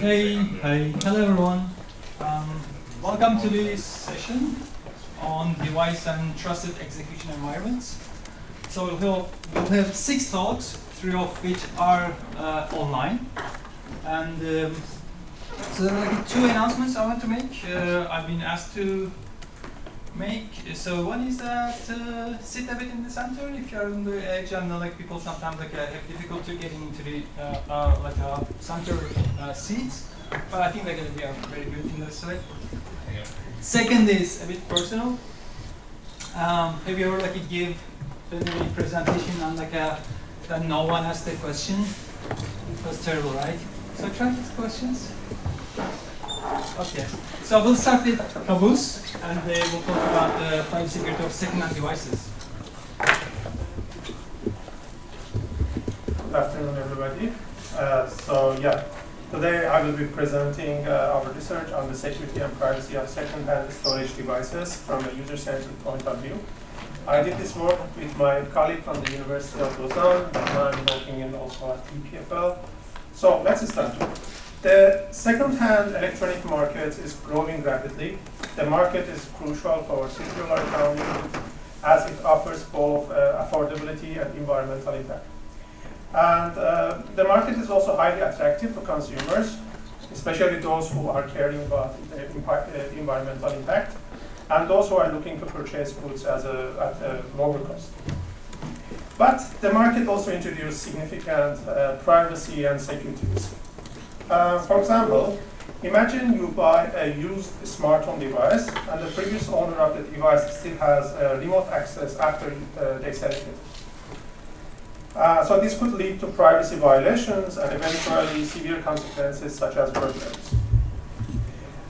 Hello everyone. Welcome to this session on device and trusted execution environments. So we'll have 6 talks, 3 of which are online. And so there are 2 announcements I want to make. I've been asked to make. So one is that sit a bit in the center if you're on the edge. I know people sometimes have difficulty getting into the center seats, but I think we are very good in this way. Second is a bit personal. Have you ever give a presentation and that no one asked the question? It was terrible, right? So try these questions. Okay, so we'll start with Caboose, and we'll talk about the privacy security of second-hand devices. Good afternoon, everybody. Today I will be presenting our research on the security and privacy of second-hand storage devices from a user-centric point of view. I did this work with my colleague from the University of Lausanne, and I'm working in also at EPFL. So let's start. The second-hand electronic market is growing rapidly. The market is crucial for circular economy as it offers both affordability and environmental impact. And the market is also highly attractive to consumers, especially those who are caring about the environmental impact, and those who are looking to purchase goods at a lower cost. But the market also introduced significant privacy and security risks. For example, imagine you buy a used smart home device and the previous owner of the device still has remote access after they sell it. So this could lead to privacy violations and eventually severe consequences such as burglaries.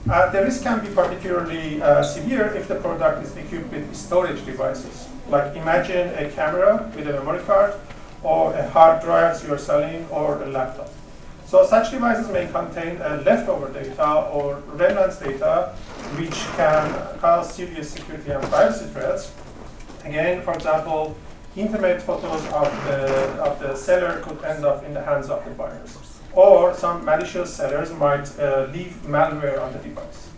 The risk can be particularly severe if the product is equipped with storage devices. Like imagine a camera with a memory card or a hard drive you're selling or a laptop. So such devices may contain leftover data or remnant data which can cause serious security and privacy threats. Again, for example, intimate photos of the seller could end up in the hands of the buyers. Or some malicious sellers might leave malware on the device.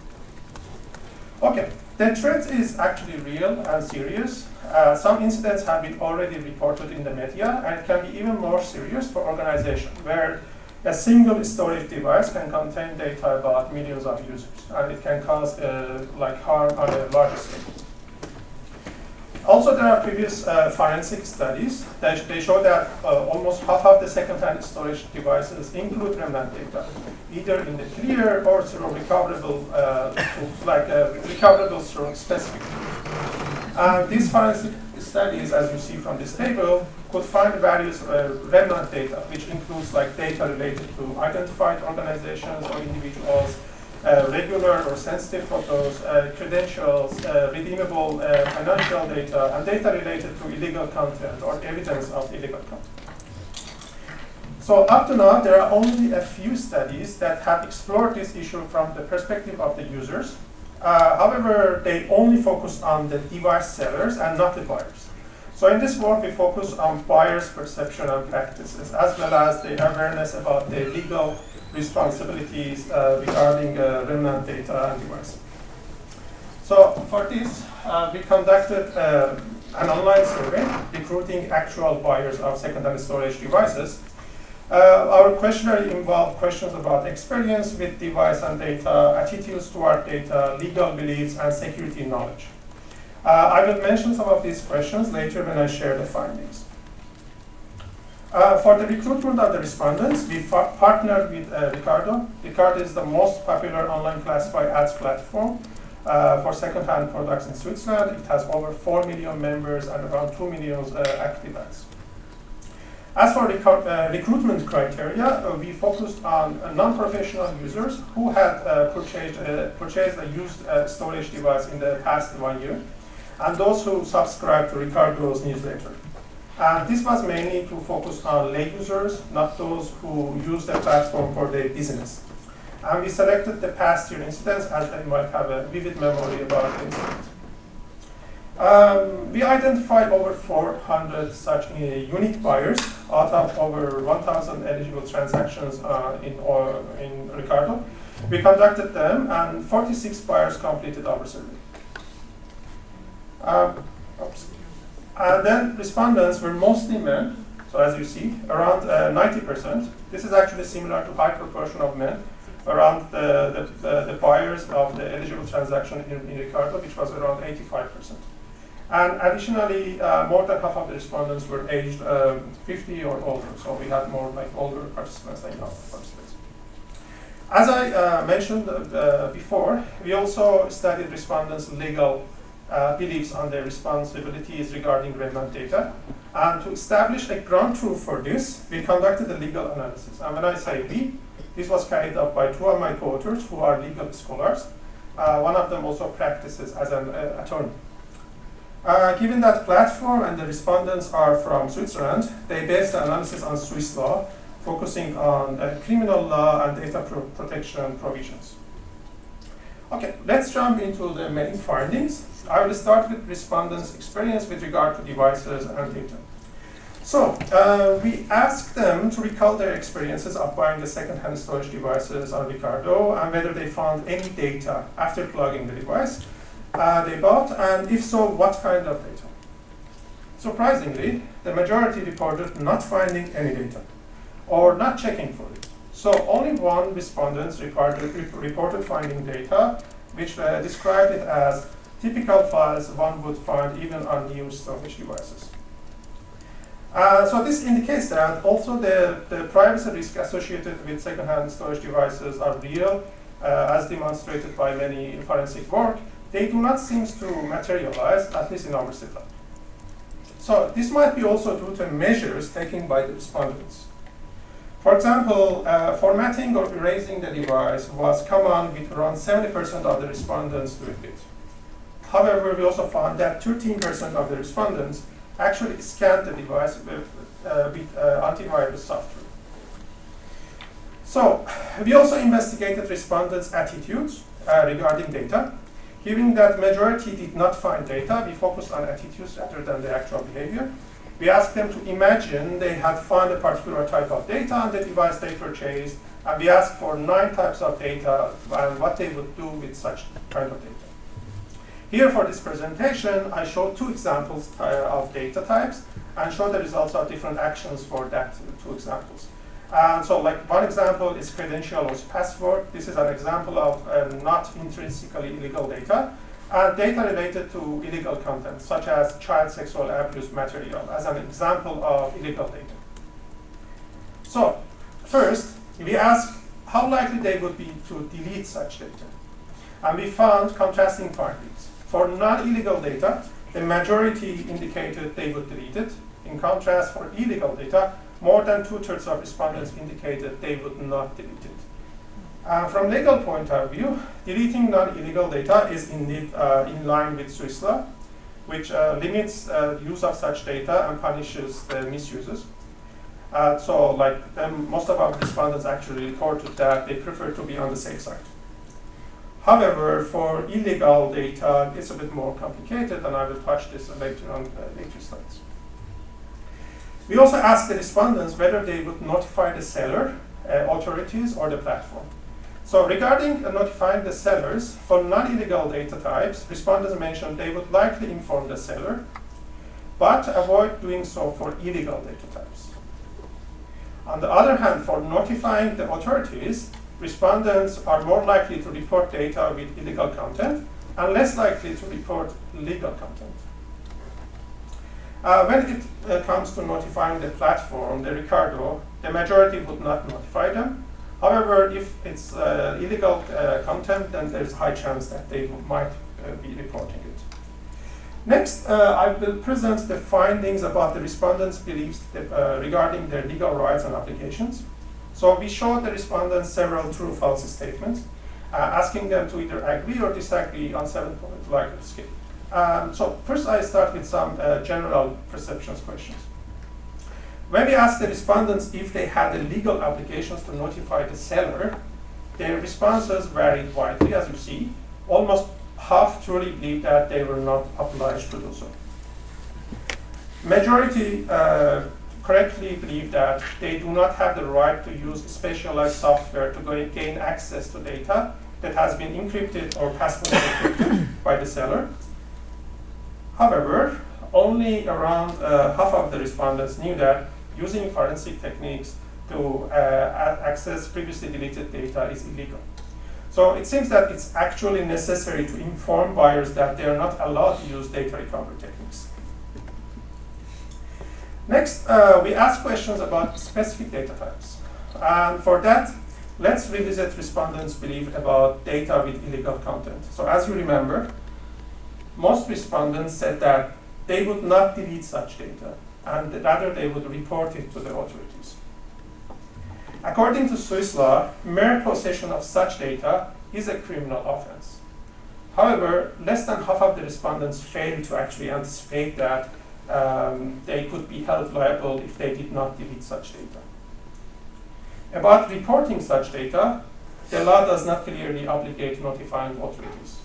Okay, the threat is actually real and serious. Some incidents have been already reported in the media, and it can be even more serious for organizations where a single storage device can contain data about millions of users, and it can cause harm on a large scale. Also, there are previous forensic studies that they show that almost half of the second-hand storage devices include remnant data, either in the clear or through recoverable, recoverable through specific tools. These forensic studies, as you see from this table, could find various remnant data, which includes data related to identified organizations or individuals, regular or sensitive photos, credentials, redeemable financial data, and data related to illegal content or evidence of illegal content. So up to now, there are only a few studies that have explored this issue from the perspective of the users. However, they only focus on the device sellers and not the buyers. So in this work, we focus on buyers' perception and practices, as well as the awareness about the legal responsibilities regarding remnant data and devices. So for this, we conducted an online survey recruiting actual buyers of second-hand storage devices. Our questionnaire involved questions about experience with device and data, attitudes toward data, legal beliefs, and security knowledge. I will mention some of these questions later when I share the findings. For the recruitment of the respondents, we partnered with Ricardo. Ricardo is the most popular online classified ads platform for second-hand products in Switzerland. It has over 4 million members and around 2 million active ads. As for recruitment criteria, we focused on non-professional users who had purchased a used storage device in the past 1 year, and those who subscribed to Ricardo's newsletter. This was mainly to focus on lay users, not those who use the platform for their business. And we selected the past year incidents as they might have a vivid memory about the incident. We identified over 400 such unique buyers out of over 1,000 eligible transactions in Ricardo. We conducted them, and 46 buyers completed our survey. And then respondents were mostly men, so as you see, around 90%. This is actually similar to high proportion of men around the buyers of the eligible transaction in Ricardo, which was around 85%. And additionally, more than half of the respondents were aged 50 or older, so we had more like older participants than younger participants. As I mentioned before, we also studied respondents' legal beliefs on their responsibilities regarding relevant data. And to establish a ground truth for this, we conducted a legal analysis. And when I say we, this was carried out by two of my co-authors who are legal scholars. One of them also practices as an attorney. Given that platform and the respondents are from Switzerland, they based the analysis on Swiss law, focusing on criminal law and data protection provisions. Okay, let's jump into the main findings. I will start with respondents' experience with regard to devices and data. So, we asked them to recall their experiences of buying the second-hand storage devices on Ricardo and whether they found any data after plugging the device they bought, and if so, what kind of data. Surprisingly, the majority reported not finding any data or not checking for it. So only one respondent reported finding data, which described it as typical files one would find even on new storage devices. So this indicates that also the privacy risk associated with second-hand storage devices are real, as demonstrated by many forensic work. They do not seem to materialize, at least in our setup. So this might be also due to measures taken by the respondents. For example, formatting or erasing the device was common with around 70% of the respondents doing it. However, we also found that 13% of the respondents actually scanned the device with antivirus software. So, we also investigated respondents' attitudes regarding data. Given that majority did not find data, we focused on attitudes rather than the actual behavior. We asked them to imagine they had found a particular type of data on the device they purchased, and we asked for 9 types of data and what they would do with such kind of data. Here for this presentation, I showed 2 examples of data types and showed the results of different actions for that 2 examples. So like one example is credential or password. This is an example of not intrinsically illegal data. And data related to illegal content, such as child sexual abuse material, as an example of illegal data. So, first, we asked how likely they would be to delete such data. And we found contrasting findings. For non-illegal data, the majority indicated they would delete it. In contrast, for illegal data, more than 2/3 of respondents indicated they would not delete it. From legal point of view, deleting non-illegal data is indeed in line with Swiss law, which limits use of such data and punishes the misuses. So like most of our respondents actually reported that they prefer to be on the safe side. However, for illegal data, it's a bit more complicated, and I will touch this later on later slides. We also asked the respondents whether they would notify the seller, authorities, or the platform. So regarding notifying the sellers, for non-illegal data types, respondents mentioned they would likely inform the seller, but avoid doing so for illegal data types. On the other hand, for notifying the authorities, respondents are more likely to report data with illegal content and less likely to report legal content. When it comes to notifying the platform, the Ricardo, the majority would not notify them. However, if it's illegal content, then there's a high chance that they might be reporting it. Next, I will present the findings about the respondents' beliefs regarding their legal rights and obligations. So we showed the respondents several true-false statements, asking them to either agree or disagree on 7-point Likert scale. So first I start with some general perceptions questions. When we asked the respondents if they had the legal obligations to notify the seller, their responses varied widely, as you see. Almost half truly believe that they were not obliged to do so. Majority correctly believe that they do not have the right to use specialized software to gain access to data that has been encrypted or password encrypted by the seller. However, only around half of the respondents knew that using forensic techniques to access previously deleted data is illegal. So it seems that it's actually necessary to inform buyers that they are not allowed to use data recovery techniques. Next, we ask questions about specific data types. And for that, let's revisit respondents' belief about data with illegal content. So as you remember, most respondents said that they would not delete such data, and rather they would report it to the authorities. According to Swiss law, mere possession of such data is a criminal offense. However, less than half of the respondents failed to actually anticipate that they could be held liable if they did not delete such data. About reporting such data, the law does not clearly obligate notifying authorities.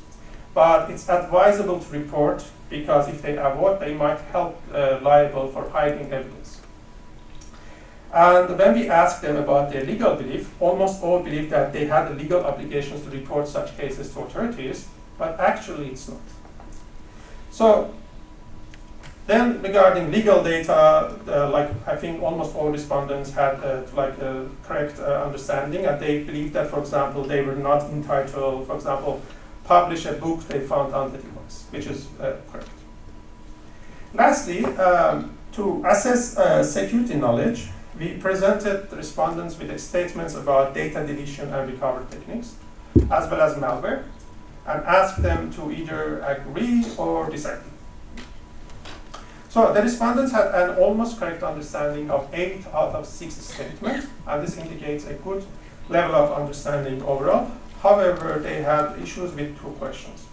But it's advisable to report because if they avoid, they might help liable for hiding evidence. And when we asked them about their legal belief, almost all believed that they had the legal obligations to report such cases to authorities, but actually it's not. So then regarding legal data, I think almost all respondents had a correct understanding, and they believed that, for example, they were not entitled, for example, publish a book they found on the device, which is correct. Lastly, to assess security knowledge, we presented the respondents with statements about data deletion and recovery techniques, as well as malware, and asked them to either agree or disagree. So the respondents had an almost correct understanding of 8 out of 6 statements, and this indicates a good level of understanding overall. However, they had issues with 2 questions.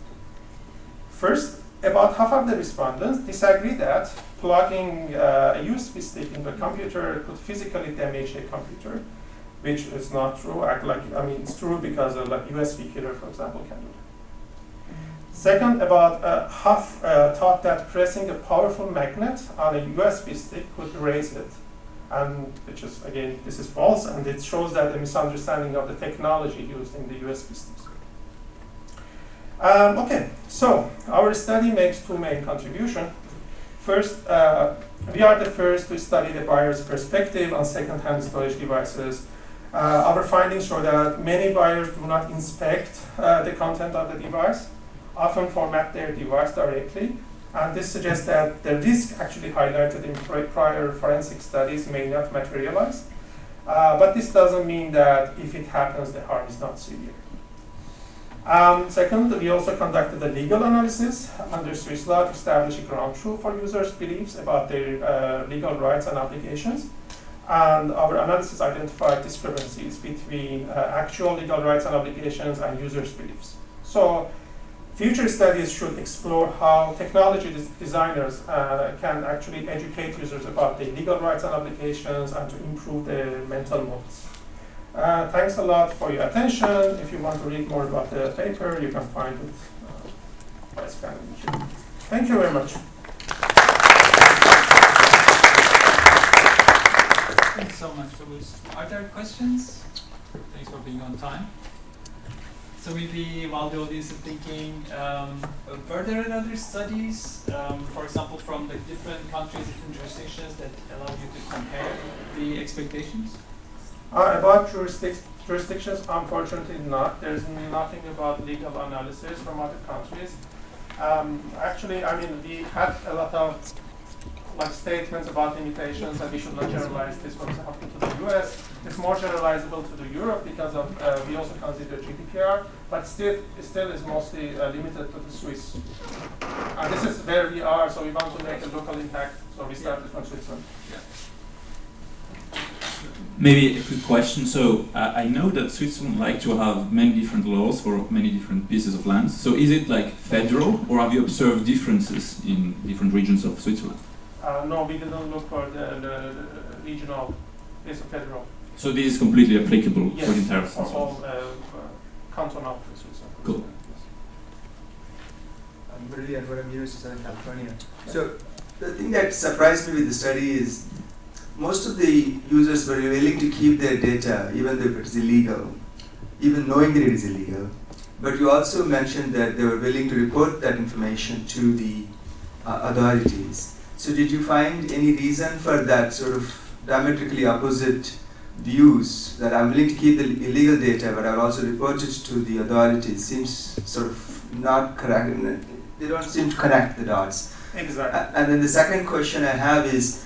First, about half of the respondents disagree that plugging a USB stick into a computer could physically damage a computer, which is not true. It's true because a USB killer, for example, can do that. Second, about half thought that pressing a powerful magnet on a USB stick could erase it, and which is, again, this is false, and it shows that a misunderstanding of the technology used in the USB sticks. Okay, so our study makes 2 main contributions. First, we are the first to study the buyer's perspective on second-hand storage devices. Our findings show that many buyers do not inspect the content of the device, often format their device directly, and this suggests that the risk actually highlighted in prior forensic studies may not materialize. But this doesn't mean that if it happens, the harm is not severe. Second, we also conducted a legal analysis under Swiss law to establish a ground truth for users' beliefs about their legal rights and obligations. And our analysis identified discrepancies between actual legal rights and obligations and users' beliefs. So future studies should explore how technology designers can actually educate users about their legal rights and obligations and to improve their mental models. Thanks a lot for your attention. If you want to read more about the paper, you can find it by scanning here. Thank you very much. Thanks so much, Louis. Are there questions? Thanks for being on time. So maybe while the audience is thinking, were there other studies, for example, from the different countries, different jurisdictions that allow you to compare the expectations? About jurisdictions, unfortunately not. There's nothing about legal analysis from other countries. Actually, we had a lot of statements about limitations and we should not generalize this, for example, to the US. It's more generalizable to the Europe because of we also consider GDPR, but still is mostly limited to the Swiss. And this is where we are, so we want to make a local impact, so we started from Switzerland. Yeah. Maybe a quick question. So I know that Switzerland like to have many different laws for many different pieces of land. So is it like federal, or have you observed differences in different regions of Switzerland? No, we didn't look for the regional, it's a federal. So this is completely applicable Yes, for the entire for all cantonal Switzerland. Cool. brilliant for a university in California. So the thing that surprised me with the study is most of the users were willing to keep their data even though it is illegal, even knowing that it is illegal. But you also mentioned that they were willing to report that information to the authorities. So did you find any reason for that sort of diametrically opposite views, that I'm willing to keep the illegal data but I'll also report it to the authorities? Seems sort of not correct. They don't seem to connect the dots. Exactly. And then the second question I have is,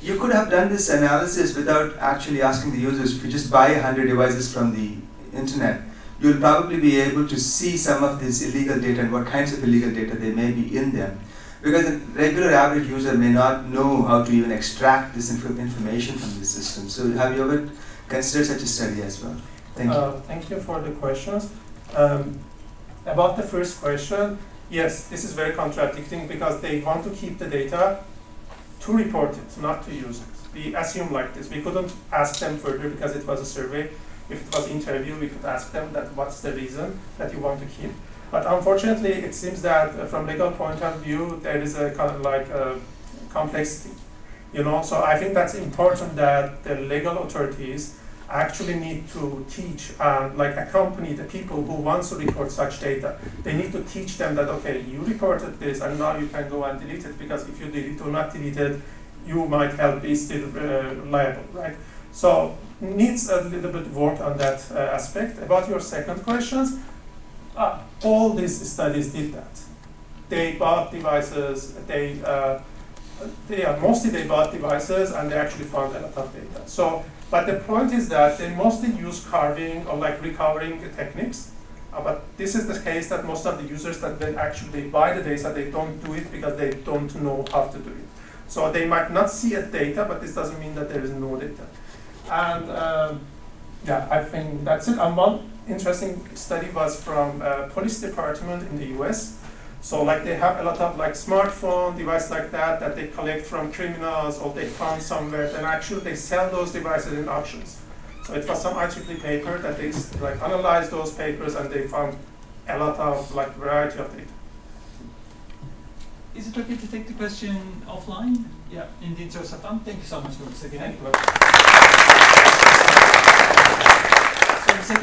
you could have done this analysis without actually asking the users. If you just buy 100 devices from the internet, you'll probably be able to see some of this illegal data and what kinds of illegal data they may be in them. Because a regular average user may not know how to even extract this information from the system. So have you ever considered such a study as well? Thank you. Thank you for the questions. About the first question, yes, this is very contradicting because they want to keep the data to report it, not to use it. We assume like this. We couldn't ask them further because it was a survey. If it was an interview, we could ask them that what's the reason that you want to keep. But unfortunately, it seems that from legal point of view, there is a kind of like a complexity, you know. So I think that's important that the legal authorities actually need to teach and like accompany the people who want to report such data. They need to teach them that, okay, you reported this and now you can go and delete it, because if you delete or not delete it, you might be still liable, right? So needs a little bit work on that aspect. About your second questions, all these studies did that. They bought devices, mostly they bought devices and they actually found a lot of data. So, but the point is that they mostly use carving or like recovering techniques. But this is the case that most of the users that when actually they buy the data, they don't do it because they don't know how to do it. So they might not see a data, but this doesn't mean that there is no data. And yeah, I think that's it. And one interesting study was from police department in the US. So like they have a lot of like smartphone devices like that they collect from criminals or they found somewhere, and actually they sell those devices in auctions. So it was some IEEE paper that they like analyzed those papers and they found a lot of like variety of data. Is it okay to take the question offline? Yeah, in the interest of time. Thank you so much for this again. Thank you. So the second